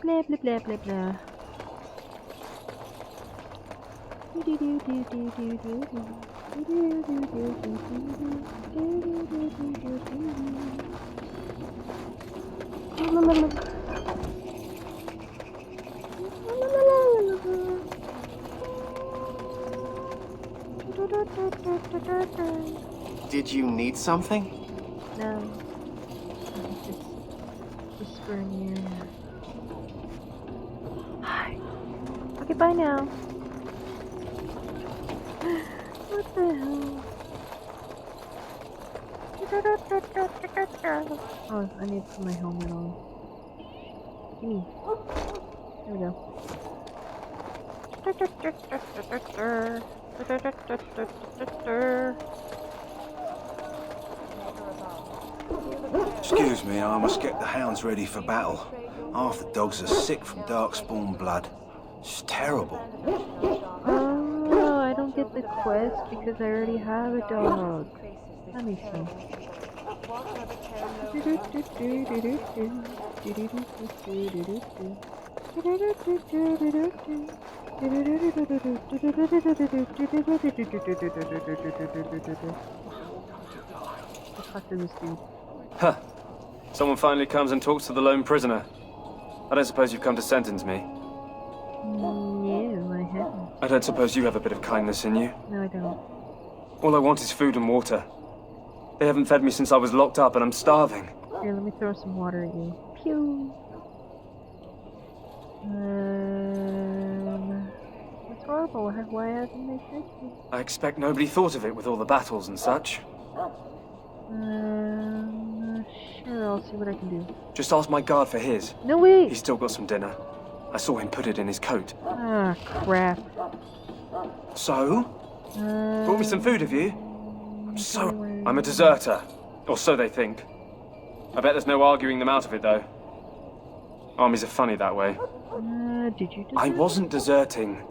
blah blah blah blah blah. Did you need something? No. Just whispering in your ear. Hi. Okay, bye now. What the hell? Oh, I need to put my helmet on. Gimme. There we go. Excuse me, I must get the hounds ready for battle. Half the dogs are sick from darkspawn blood. It's terrible. Oh, I don't get the quest because I already have a dog. That makes sense. Let's talk to this dude. Huh. Someone finally comes and talks to the lone prisoner. I don't suppose you've come to sentence me. No, I haven't. I don't suppose you have a bit of kindness in you. No, I don't. All I want is food and water. They haven't fed me since I was locked up and I'm starving. Here, let me throw some water at you. Pew! That's horrible. Why hasn't they fed me? I expect nobody thought of it with all the battles and such. Sure, I'll see what I can do. Just ask my guard for his. No, wait! He's still got some dinner. I saw him put it in his coat. Ah, crap. So? Brought me some food, have you? I'm a deserter. Or so they think. I bet there's no arguing them out of it, though. Armies are funny that way. Did you desert? I wasn't deserting.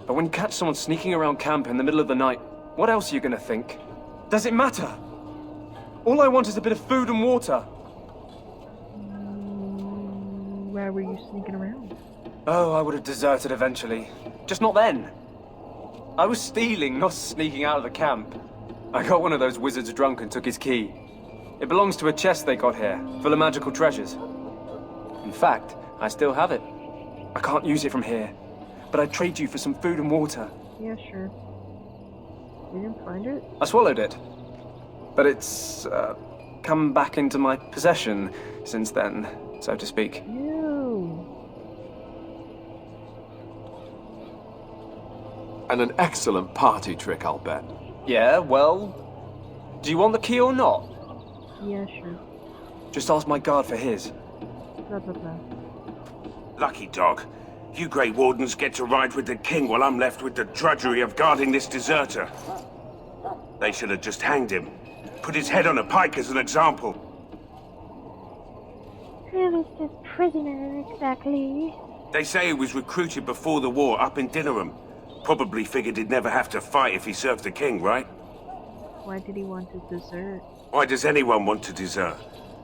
But when you catch someone sneaking around camp in the middle of the night, what else are you gonna think? Does it matter? All I want is a bit of food and water. Why were you sneaking around? Oh, I would have deserted eventually. Just not then. I was stealing, not sneaking out of the camp. I got one of those wizards drunk and took his key. It belongs to a chest they got here, full of magical treasures. In fact, I still have it. I can't use it from here, but I'd trade you for some food and water. Yeah, sure. You didn't find it? I swallowed it. But it's, come back into my possession since then, so to speak. No. And an excellent party trick, I'll bet. Yeah, well... Do you want the key or not? Yeah, sure. Just ask my guard for his. Blah, blah, blah. Lucky dog. You Grey Wardens get to ride with the king while I'm left with the drudgery of guarding this deserter. They should have just hanged him. Put his head on a pike as an example. Who is this prisoner, exactly? They say he was recruited before the war up in Dinnerham. Probably figured he'd never have to fight if he served the king, right? Why did he want to desert? Why does anyone want to desert?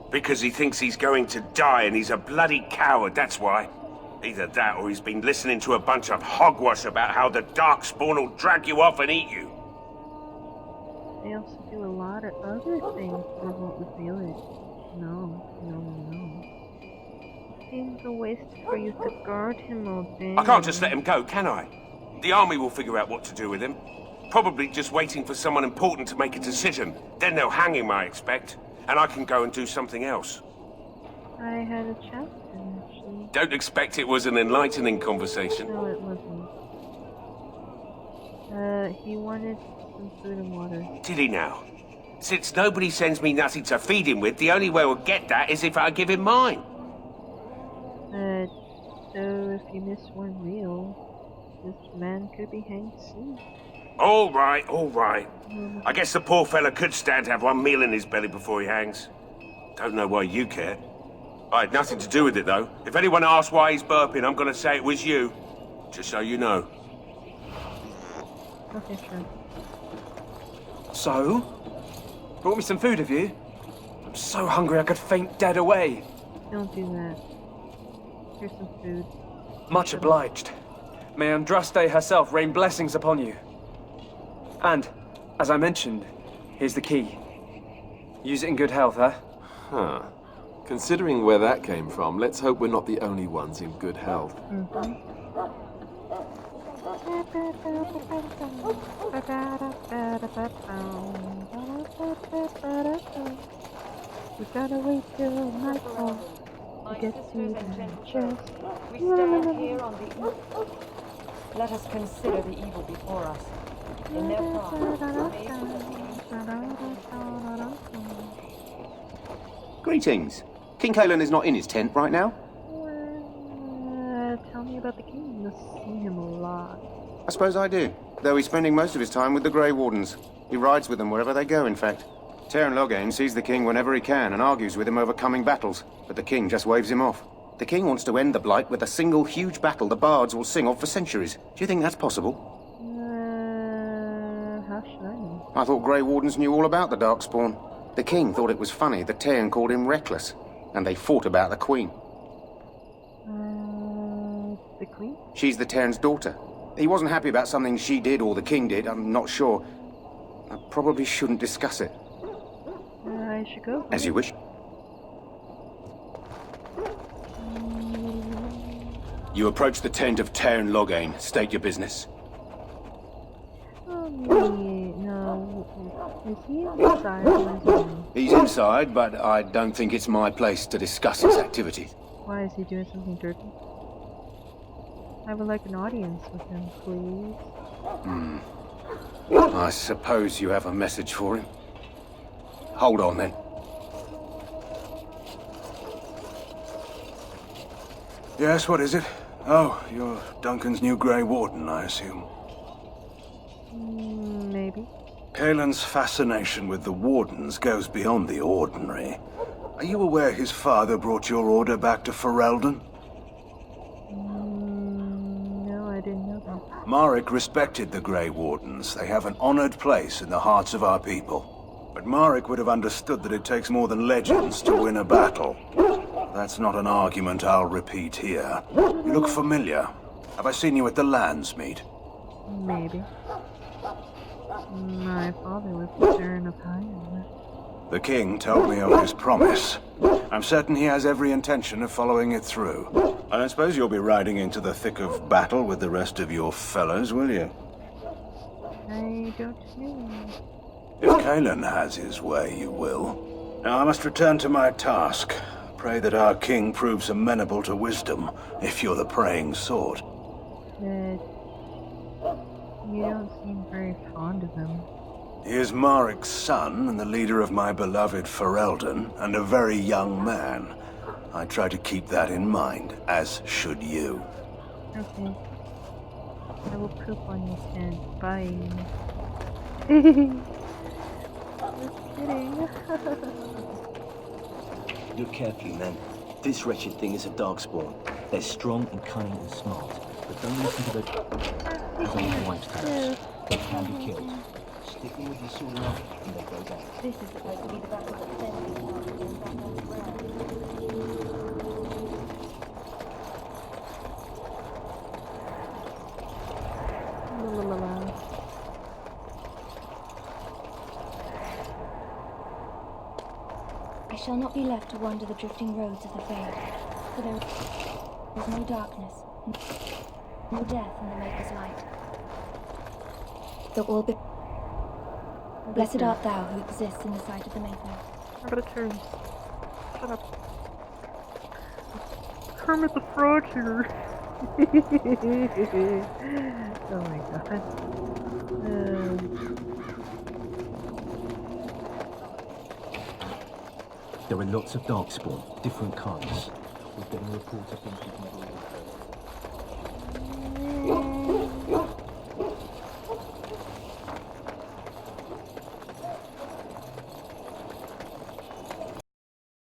Because he thinks he's going to die and he's a bloody coward, that's why. Either that or he's been listening to a bunch of hogwash about how the Darkspawn will drag you off and eat you. They also do a lot of other things that won't reveal it. No. Seems a waste for you to guard him all day. I can't just let him go, can I? The army will figure out what to do with him. Probably just waiting for someone important to make a decision. Then they'll hang him, I expect. And I can go and do something else. I had a chat with him, actually. Don't expect it was an enlightening conversation. No, it wasn't. He wanted some food and water. Did he now? Since nobody sends me nothing to feed him with, the only way we'll get that is if I give him mine. So if you miss one meal, this man could be hanged soon. All right. I guess the poor fella could stand to have one meal in his belly before he hangs. Don't know why you care. I had nothing to do with it, though. If anyone asks why he's burping, I'm gonna say it was you. Just so you know. Okay, sure. So? Brought me some food, have you? I'm so hungry I could faint dead away. Don't do that. Here's some food. Much obliged. May Andraste herself rain blessings upon you. And, as I mentioned, here's the key. Use it in good health, huh? Huh. Considering where that came from, let's hope we're not the only ones in good health. We gotta wait till nightfall to get to the chest. We stand here on the eve. Let us consider the evil before us. In their Greetings. King Kalen is not in his tent right now. Tell me about the king. You've seen him a lot. I suppose I do, though he's spending most of his time with the Grey Wardens. He rides with them wherever they go, in fact. Teyrn Loghain sees the king whenever he can and argues with him over coming battles, but the king just waves him off. The king wants to end the Blight with a single huge battle the bards will sing of for centuries. Do you think that's possible? How should I know? I thought Grey Wardens knew all about the Darkspawn. The king thought it was funny that Teyrn called him reckless, and they fought about the queen. The queen? She's the Teyrn's daughter. He wasn't happy about something she did or the king did, I'm not sure. I probably shouldn't discuss it. I should go. As you wish. You approach the tent of Teyrn Loghain. State your business. No. Is he inside or is he? He's inside, but I don't think it's my place to discuss his activities. Why is he doing something dirty? I would like an audience with him, please. I suppose you have a message for him. Hold on, then. Yes, what is it? Oh, you're Duncan's new Grey Warden, I assume. Maybe. Kalen's fascination with the Wardens goes beyond the ordinary. Are you aware his father brought your order back to Ferelden? No, I didn't know that. Marek respected the Grey Wardens. They have an honored place in the hearts of our people. But Marek would have understood that it takes more than legends to win a battle. That's not an argument I'll repeat here. You look familiar. Have I seen you at the Landsmeet? Maybe. My father was the Baron of Higham. The king told me of his promise. I'm certain he has every intention of following it through. I don't suppose you'll be riding into the thick of battle with the rest of your fellows, will you? I don't know. If Kalen has his way, you will. Now I must return to my task. Pray that our king proves amenable to wisdom, if you're the praying sort. But you don't seem very fond of him. He is Marek's son and the leader of my beloved Ferelden, and a very young man. I try to keep that in mind, as should you. Okay. I will poop on your tent. Bye. Just kidding. Look carefully, men. This wretched thing is a Darkspawn. They're strong and cunning and smart, but don't listen to the old wives' tales. They can be killed. Stick them with your sword up, and they go down. This is supposed to be the battle that sends you out against Batman's ground. La, la, la, la. I shall not be left to wander the drifting roads of the Fade, for there is no darkness, no death in the Maker's light. Though all be blessed art thou who exists in the sight of the Maker. I gotta turn. Shut up. Kermit the Frog here. Oh my god. There are lots of Darkspawn, different kinds. We're getting reports of them keeping